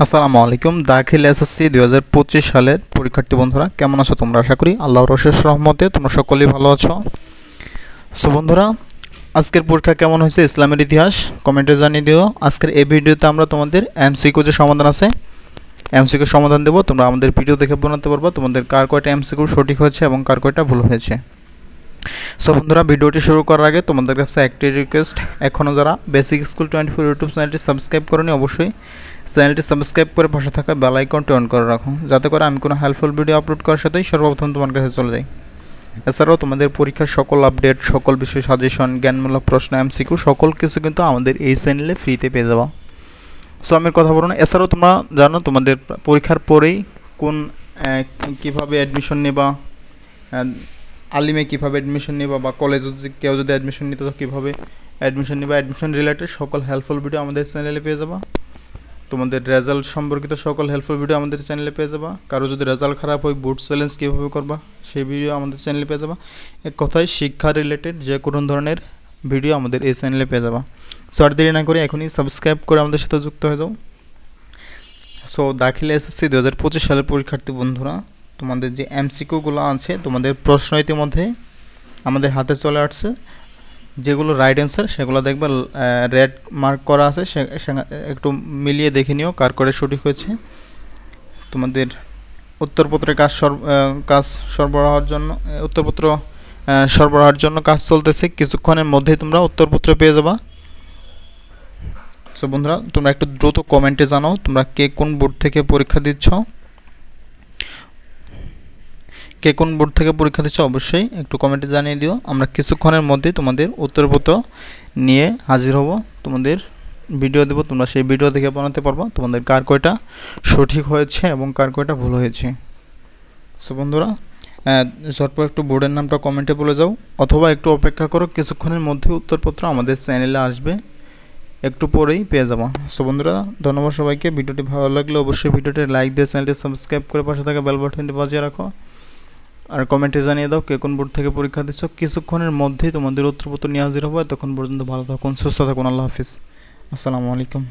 আসসালামু আলাইকুম। দাখিল এসএসসি 2025 সালের পরীক্ষার্থী বন্ধুরা কেমন আছো তোমরা? আশা করি আল্লাহর অশেষ রহমতে তোমরা সকলেই ভালো আছো। সো বন্ধুরা, আজকের পরীক্ষা কেমন হয়েছে ইসলামের ইতিহাস কমেন্টে জানিয়ে দিও। আজকের এই ভিডিওতে আমরা তোমাদের এমসিকিউ যে সমাধান আছে এমসিকিউ সমাধান দেবো। তোমরা আমাদের ভিডিও দেখে বানাতে পারবা তোমাদের কার কয়টা এমসিকিউ সঠিক হয়েছে এবং কার কয়টা ভুল হয়েছে। সো বন্ধুরা, ভিডিওটি শুরু করার আগে তোমাদের কাছে একটি রিকোয়েস্ট, এখনও যারা বেসিক স্কুল 24 ইউটিউব চ্যানেলটি সাবস্ক্রাইব করোনি অবশ্যই চ্যানেলটি সাবস্ক্রাইব করে পাশে থাকা বেল আইকনটি অন করে রাখো, যাতে করে আমি কোনো হেল্পফুল ভিডিও আপলোড করার সাথেই সর্বপ্রথম তোমার কাছে চলে যাই। এছাড়াও তোমাদের পরীক্ষার সকল আপডেট, সকল বিষয় সাজেশন, জ্ঞানমূলক প্রশ্ন, এমসিকিউ সকল কিছু কিন্তু আমাদের এই চ্যানেলে ফ্রিতে পেয়ে যাবা। সো আমি কথা বলবো না। এছাড়াও তোমরা জানো তোমাদের পরীক্ষার পরেই কীভাবে অ্যাডমিশন নেবা, আলিমে কীভাবে অ্যাডমিশন নেবা, বা কলেজে কেউ যদি অ্যাডমিশন নিতে তো কীভাবে অ্যাডমিশন নেবা, অ্যাডমিশন রিলেটেড সকল হেল্পফুল ভিডিও আমাদের চ্যানেলে পেয়ে যাবা। তোমাদের রেজাল্ট সম্পর্কিত সকল হেল্পফুল ভিডিও আমাদের চ্যানেলে পেয়ে যাবা। কারো যদি রেজাল্ট খারাপ হয় বোর্ড চ্যালেঞ্জ কীভাবে করবা সেই ভিডিও আমাদের চ্যানেলে পেয়ে যাবা। এক কথায় শিক্ষা রিলেটেড যে কোনো ধরনের ভিডিও আমাদের এই চ্যানেলে পেয়ে যাবা। সো আর দেরি না করে এখনই সাবস্ক্রাইব করে আমাদের সাথে যুক্ত হয়ে যাও। সো দাখিল এসএসসি 2025 সালের পরীক্ষার্থী বন্ধুরা, তোমাদের যে এমসিকিউগুলো আছে তোমাদের প্রশ্ন ইতিমধ্যে আমাদের হাতে চলে আসছে। যেগুলো রাইট অ্যান্সার সেগুলো দেখবে রেড মার্ক করা আছে, একটু মিলিয়ে দেখে নিও কার করে সঠিক হয়েছে। তোমাদের উত্তরপত্রের কাজ সরবরাহের জন্য কাজ চলতেছে, কিছুক্ষণের মধ্যেই তোমরা উত্তরপত্র পেয়ে যাবা। সো বন্ধুরা, তোমরা একটু দ্রুত কমেন্টে জানাও তোমরা কে কোন বোর্ড থেকে পরীক্ষা দিচ্ছ, অবশ্যই একটু কমেন্টে জানিয়ে দিও। আমরা কিছুক্ষণের মধ্যেই তোমাদের উত্তরপত্র নিয়ে হাজির হব, তোমাদের ভিডিও দেবো, তোমরা সেই ভিডিও দেখে বানাতে পারবা তোমাদের কার কয়টা সঠিক হয়েছে এবং কার কয়টা ভুল হয়েছে। সো বন্ধুরা, ঝটপট একটু বোর্ডের নামটা কমেন্টে বলে যাও, অথবা একটু অপেক্ষা করো, কিছুক্ষণের মধ্যে উত্তরপত্র আমাদের চ্যানেলে আসবে, একটু পরেই পেয়ে যাবো। সো বন্ধুরা, ধন্যবাদ সবাইকে। ভিডিওটি ভালো লাগলে অবশ্যই ভিডিওটি লাইক দিয়ে চ্যানেলটি সাবস্ক্রাইব করে পাশে থাকা বেল বাটনটি বাজিয়ে রাখো, আর কমেন্টে জানিয়ে দাও কে কোন বোর্ড থেকে পরীক্ষা দিচ্ছ। কিছুক্ষণের মধ্যেই তোমাদের উত্তরপত্র নিয়ে হাজির হবে। তখন পর্যন্ত ভালো থাকুন, সুস্থ থাকুন। আল্লাহ হাফিজ। আসসালামু আলাইকুম।